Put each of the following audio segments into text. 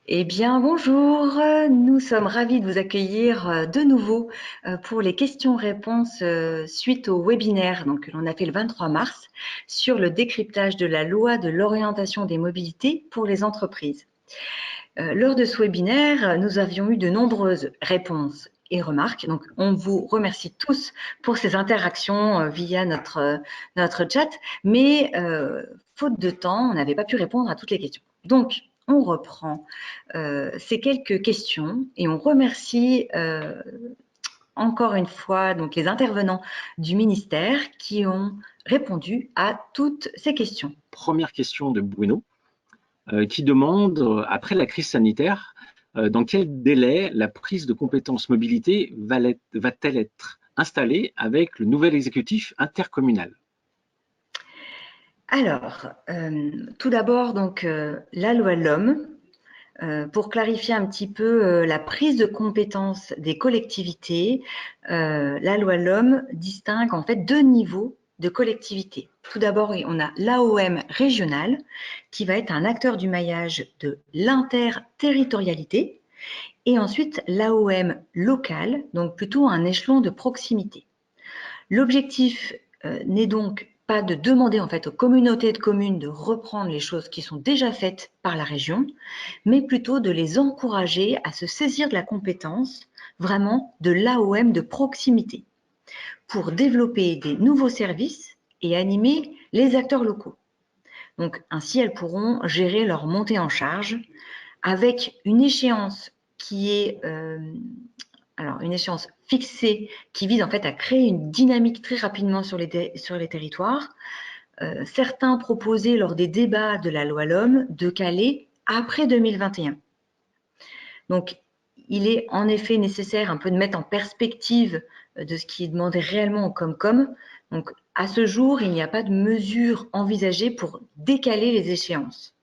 Eh bien, bonjour, nous sommes ravis de vous accueillir de nouveau pour les questions-réponses suite au webinaire que l'on a fait le 23 mars sur le décryptage de la loi de l'orientation des mobilités pour les entreprises. Lors de ce webinaire, nous avions eu de nombreuses réponses et remarques. Donc, on vous remercie tous pour ces interactions via notre chat, mais faute de temps, on n'avait pas pu répondre à toutes les questions. Donc, on reprend ces quelques questions et on remercie encore une fois les intervenants du ministère qui ont répondu à toutes ces questions. Première question de Bruno qui demande, après la crise sanitaire, dans quel délai la prise de compétences mobilité va-t-elle être installée avec le nouvel exécutif intercommunal? Alors, tout d'abord, la loi LOM, pour clarifier un petit peu la prise de compétences des collectivités, la loi LOM distingue en fait deux niveaux de collectivités. Tout d'abord, on a l'AOM régional, qui va être un acteur du maillage de l'interterritorialité, et ensuite l'AOM local, donc plutôt un échelon de proximité. L'objectif n'est donc pas de demander en fait aux communautés de communes de reprendre les choses qui sont déjà faites par la région, mais plutôt de les encourager à se saisir de la compétence vraiment de l'AOM de proximité pour développer des nouveaux services et animer les acteurs locaux. Donc ainsi, elles pourront gérer leur montée en charge avec une échéance qui est une échéance fixée qui vise en fait à créer une dynamique très rapidement sur les territoires. Certains proposaient lors des débats de la loi LOM de caler après 2021. Donc, il est en effet nécessaire un peu de mettre en perspective de ce qui est demandé réellement au Comcom. Donc, à ce jour, il n'y a pas de mesure envisagée pour décaler les échéances.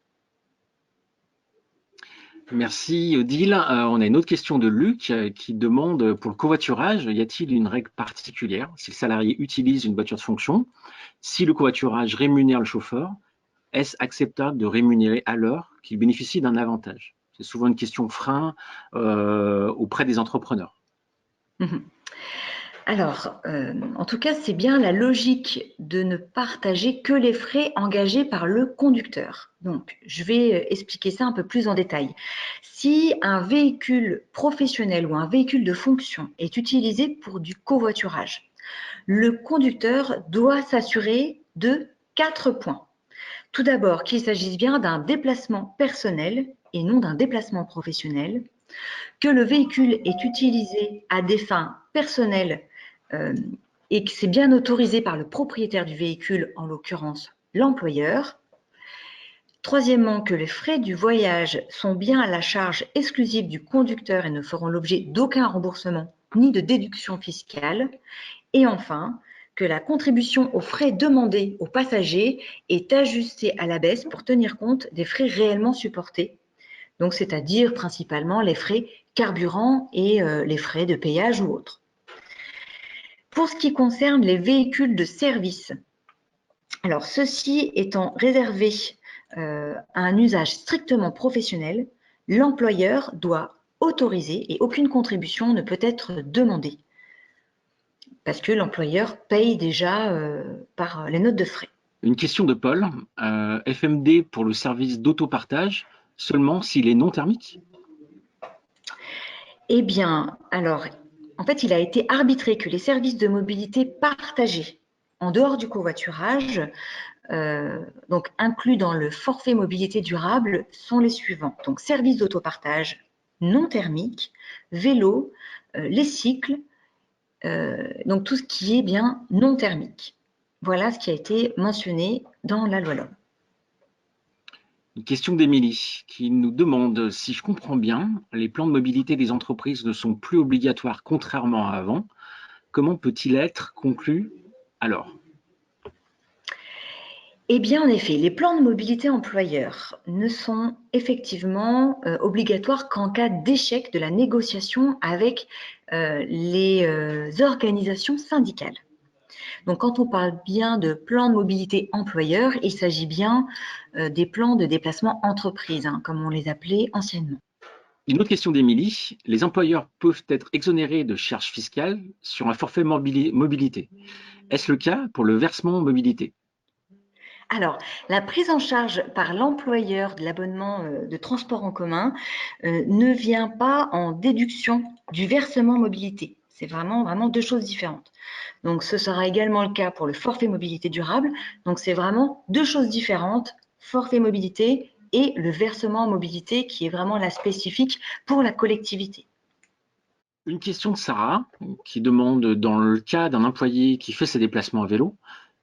Merci Odile. On a une autre question de Luc qui demande, pour le covoiturage, y a-t-il une règle particulière si le salarié utilise une voiture de fonction? Si le covoiturage rémunère le chauffeur, est-ce acceptable de rémunérer à l'heure qu'il bénéficie d'un avantage? C'est souvent une question frein auprès des entrepreneurs. Alors, en tout cas, c'est bien la logique de ne partager que les frais engagés par le conducteur. Donc, je vais expliquer ça un peu plus en détail. Si un véhicule professionnel ou un véhicule de fonction est utilisé pour du covoiturage, le conducteur doit s'assurer de 4 points. Tout d'abord, qu'il s'agisse bien d'un déplacement personnel et non d'un déplacement professionnel, que le véhicule est utilisé à des fins personnelles et que c'est bien autorisé par le propriétaire du véhicule, en l'occurrence l'employeur. Troisièmement, que les frais du voyage sont bien à la charge exclusive du conducteur et ne feront l'objet d'aucun remboursement ni de déduction fiscale. Et enfin, que la contribution aux frais demandés aux passagers est ajustée à la baisse pour tenir compte des frais réellement supportés. Donc, c'est-à-dire principalement les frais carburant et les frais de péage ou autres. Pour ce qui concerne les véhicules de service, alors ceux-ci étant réservés à un usage strictement professionnel, l'employeur doit autoriser et aucune contribution ne peut être demandée parce que l'employeur paye déjà par les notes de frais. Une question de Paul. FMD pour le service d'autopartage seulement s'il est non thermique? Eh bien, alors, en fait, il a été arbitré que les services de mobilité partagés en dehors du covoiturage, donc inclus dans le forfait mobilité durable, sont les suivants. Donc, services d'autopartage non thermiques, vélo, les cycles, donc tout ce qui est bien non thermique. Voilà ce qui a été mentionné dans la loi LOM. Une question d'Émilie qui nous demande, si je comprends bien, les plans de mobilité des entreprises ne sont plus obligatoires contrairement à avant. Comment peut-il être conclu alors? Eh bien, en effet, les plans de mobilité employeur ne sont effectivement obligatoires qu'en cas d'échec de la négociation avec les organisations syndicales. Donc, quand on parle bien de plans de mobilité employeur, il s'agit bien des plans de déplacement entreprise, comme on les appelait anciennement. Une autre question d'Émilie. Les employeurs peuvent être exonérés de charges fiscales sur un forfait mobilité. Est-ce le cas pour le versement mobilité? Alors, la prise en charge par l'employeur de l'abonnement de transport en commun ne vient pas en déduction du versement mobilité. C'est vraiment deux choses différentes. Donc, ce sera également le cas pour le forfait mobilité durable. Donc, c'est vraiment deux choses différentes, forfait mobilité et le versement mobilité qui est vraiment la spécifique pour la collectivité. Une question de Sarah qui demande, dans le cas d'un employé qui fait ses déplacements à vélo,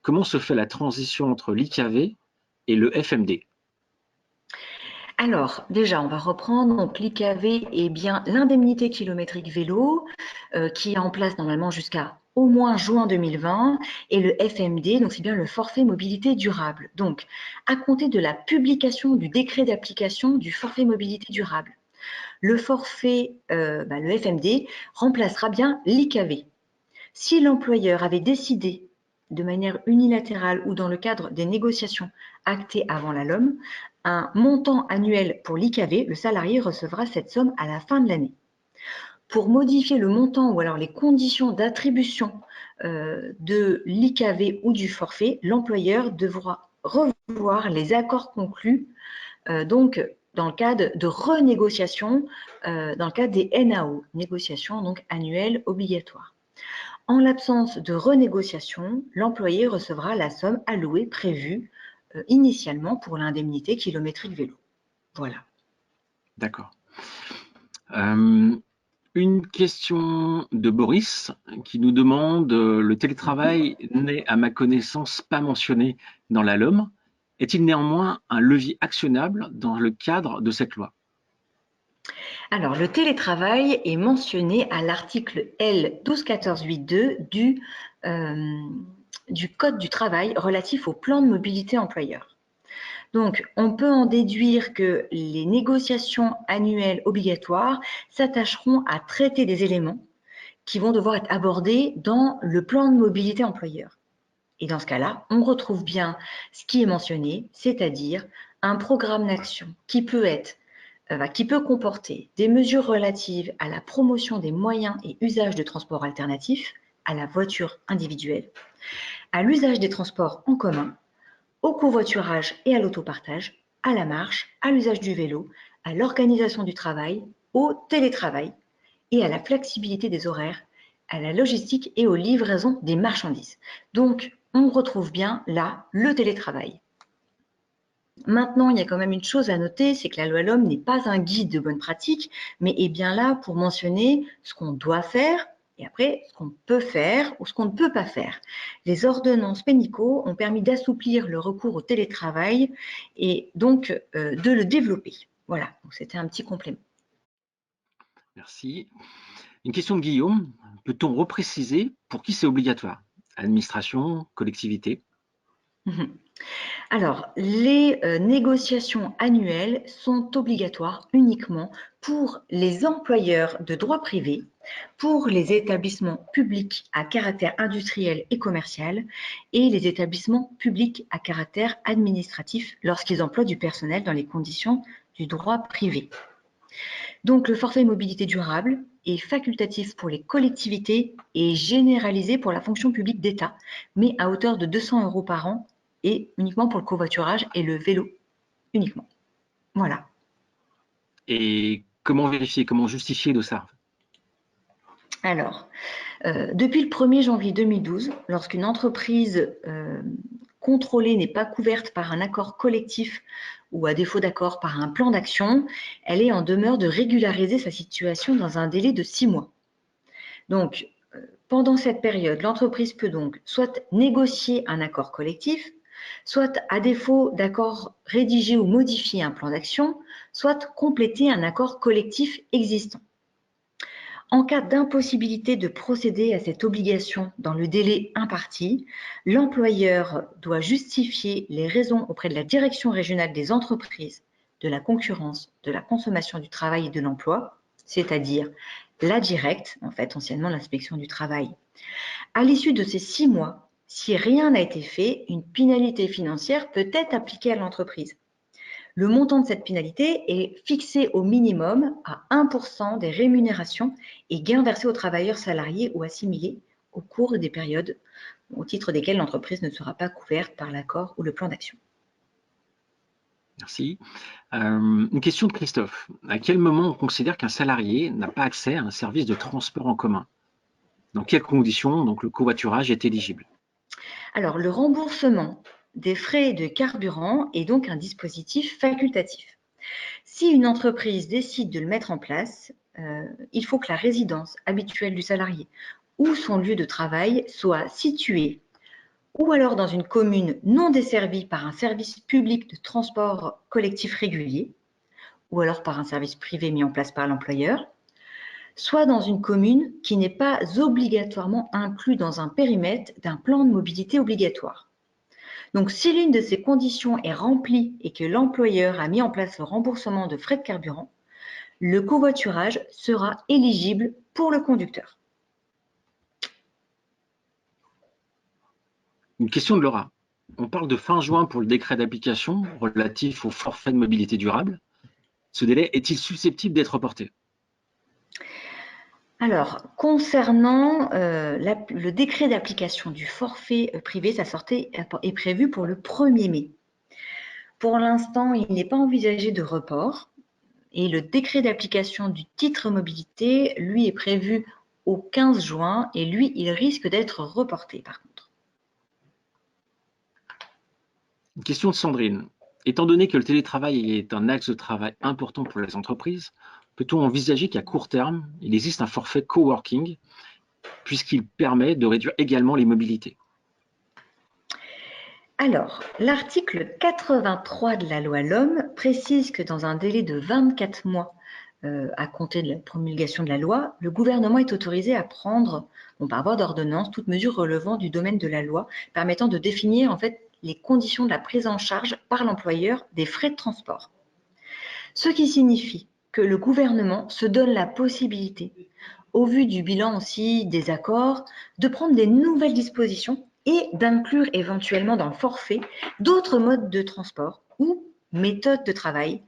comment se fait la transition entre l'IKV et le FMD? Alors, déjà, on va reprendre. Donc, l'IKV est bien l'indemnité kilométrique vélo qui est en place normalement jusqu'à au moins juin 2020 et le FMD, donc c'est bien le forfait mobilité durable. Donc, à compter de la publication du décret d'application du forfait mobilité durable, le forfait, le FMD, remplacera bien l'IKV. Si l'employeur avait décidé de manière unilatérale ou dans le cadre des négociations actées avant la LOM, un montant annuel pour l'IKV, le salarié recevra cette somme à la fin de l'année. Pour modifier le montant ou alors les conditions d'attribution de l'IKV ou du forfait, l'employeur devra revoir les accords conclus donc dans le cadre de renégociation, dans le cadre des NAO, négociations donc annuelles obligatoires. En l'absence de renégociation, l'employé recevra la somme allouée prévue initialement pour l'indemnité kilométrique vélo. Voilà. D'accord. Une question de Boris qui nous demande, le télétravail n'est à ma connaissance pas mentionné dans la LOM. Est-il néanmoins un levier actionnable dans le cadre de cette loi? Alors, le télétravail est mentionné à l'article L 1214.8.2 du Code du travail relatif au plan de mobilité employeur. Donc, on peut en déduire que les négociations annuelles obligatoires s'attacheront à traiter des éléments qui vont devoir être abordés dans le plan de mobilité employeur. Et dans ce cas-là, on retrouve bien ce qui est mentionné, c'est-à-dire un programme d'action qui peut comporter des mesures relatives à la promotion des moyens et usages de transport alternatifs, à la voiture individuelle, à l'usage des transports en commun, au covoiturage et à l'autopartage, à la marche, à l'usage du vélo, à l'organisation du travail, au télétravail et à la flexibilité des horaires, à la logistique et aux livraisons des marchandises. Donc, on retrouve bien là le télétravail. Maintenant, il y a quand même une chose à noter, c'est que la loi LOM n'est pas un guide de bonne pratique, mais est bien là pour mentionner ce qu'on doit faire et après ce qu'on peut faire ou ce qu'on ne peut pas faire. Les ordonnances pénicaux ont permis d'assouplir le recours au télétravail et donc de le développer. Voilà, donc c'était un petit complément. Merci. Une question de Guillaume. Peut-on repréciser pour qui c'est obligatoire? Administration, collectivité? Alors, les négociations annuelles sont obligatoires uniquement pour les employeurs de droit privé, pour les établissements publics à caractère industriel et commercial et les établissements publics à caractère administratif lorsqu'ils emploient du personnel dans les conditions du droit privé. Donc, le forfait mobilité durable est facultatif pour les collectivités et généralisé pour la fonction publique d'État, mais à hauteur de 200 € par an et uniquement pour le covoiturage et le vélo uniquement. Voilà. Et comment vérifier, comment justifier de ça? Alors, depuis le 1er janvier 2012, lorsqu'une entreprise contrôlée n'est pas couverte par un accord collectif ou à défaut d'accord par un plan d'action, elle est en demeure de régulariser sa situation dans un délai de 6 mois. Donc, pendant cette période, l'entreprise peut donc soit négocier un accord collectif, soit à défaut d'accord rédiger ou modifier un plan d'action, soit compléter un accord collectif existant. En cas d'impossibilité de procéder à cette obligation dans le délai imparti, l'employeur doit justifier les raisons auprès de la Direction régionale des entreprises, de la concurrence, de la consommation du travail et de l'emploi, c'est-à-dire la directe, en fait anciennement l'inspection du travail. À l'issue de ces 6 mois, si rien n'a été fait, une pénalité financière peut être appliquée à l'entreprise. Le montant de cette pénalité est fixé au minimum à 1% des rémunérations et gains versés aux travailleurs salariés ou assimilés au cours des périodes au titre desquelles l'entreprise ne sera pas couverte par l'accord ou le plan d'action. Merci. Une question de Christophe. À quel moment on considère qu'un salarié n'a pas accès à un service de transport en commun? Dans quelles conditions donc le covoiturage est éligible? Alors, le remboursement des frais de carburant est donc un dispositif facultatif. Si une entreprise décide de le mettre en place, il faut que la résidence habituelle du salarié ou son lieu de travail soit situé ou alors dans une commune non desservie par un service public de transport collectif régulier, ou alors par un service privé mis en place par l'employeur, soit dans une commune qui n'est pas obligatoirement inclus dans un périmètre d'un plan de mobilité obligatoire. Donc, si l'une de ces conditions est remplie et que l'employeur a mis en place le remboursement de frais de carburant, le covoiturage sera éligible pour le conducteur. Une question de Laura. On parle de fin juin pour le décret d'application relatif au forfait de mobilité durable. Ce délai est-il susceptible d'être reporté? Alors, concernant le décret d'application du forfait privé, sa sortie est prévue pour le 1er mai. Pour l'instant, il n'est pas envisagé de report et le décret d'application du titre mobilité, lui, est prévu au 15 juin et lui, il risque d'être reporté par contre. Une question de Sandrine. Étant donné que le télétravail est un axe de travail important pour les entreprises, peut-on envisager qu'à court terme, il existe un forfait coworking puisqu'il permet de réduire également les mobilités? Alors, l'article 83 de la loi LOM précise que dans un délai de 24 mois à compter de la promulgation de la loi, le gouvernement est autorisé à prendre, par voie d'ordonnance, toute mesure relevant du domaine de la loi, permettant de définir en fait les conditions de la prise en charge par l'employeur des frais de transport. Ce qui signifie que le gouvernement se donne la possibilité, au vu du bilan aussi des accords, de prendre des nouvelles dispositions et d'inclure éventuellement dans le forfait d'autres modes de transport ou méthodes de travail,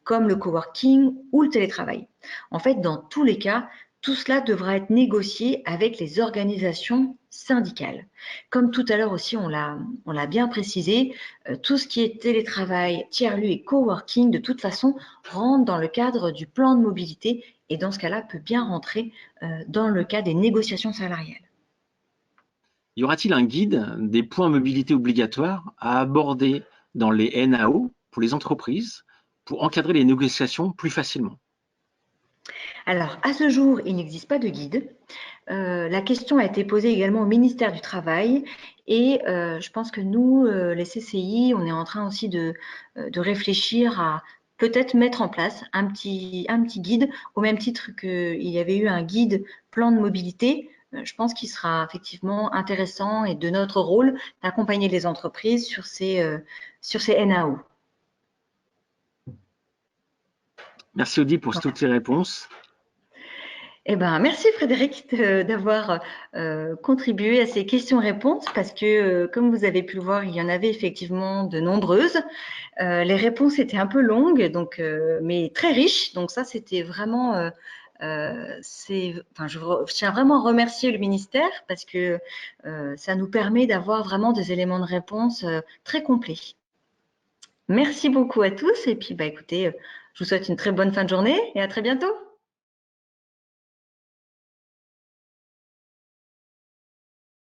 comme le coworking ou le télétravail. En fait, dans tous les cas, tout cela devra être négocié avec les organisations syndicales. Comme tout à l'heure aussi, on l'a bien précisé, tout ce qui est télétravail, tiers-lieu et coworking, de toute façon, rentre dans le cadre du plan de mobilité et dans ce cas-là, peut bien rentrer dans le cas des négociations salariales. Y aura-t-il un guide des points mobilité obligatoires à aborder dans les NAO pour les entreprises pour encadrer les négociations plus facilement? Alors, à ce jour, il n'existe pas de guide. La question a été posée également au ministère du Travail et je pense que nous, les CCI, on est en train aussi de réfléchir à peut-être mettre en place un petit guide, au même titre qu'il y avait eu un guide plan de mobilité. Je pense qu'il sera effectivement intéressant et de notre rôle d'accompagner les entreprises sur ces NAO. Merci Odile pour toutes ces réponses. Eh ben, merci Frédéric d'avoir contribué à ces questions-réponses parce que, comme vous avez pu le voir, il y en avait effectivement de nombreuses. Les réponses étaient un peu longues, donc, mais très riches. Donc ça, c'était vraiment… je tiens vraiment à remercier le ministère parce que ça nous permet d'avoir vraiment des éléments de réponse très complets. Merci beaucoup à tous et puis écoutez, je vous souhaite une très bonne fin de journée et à très bientôt.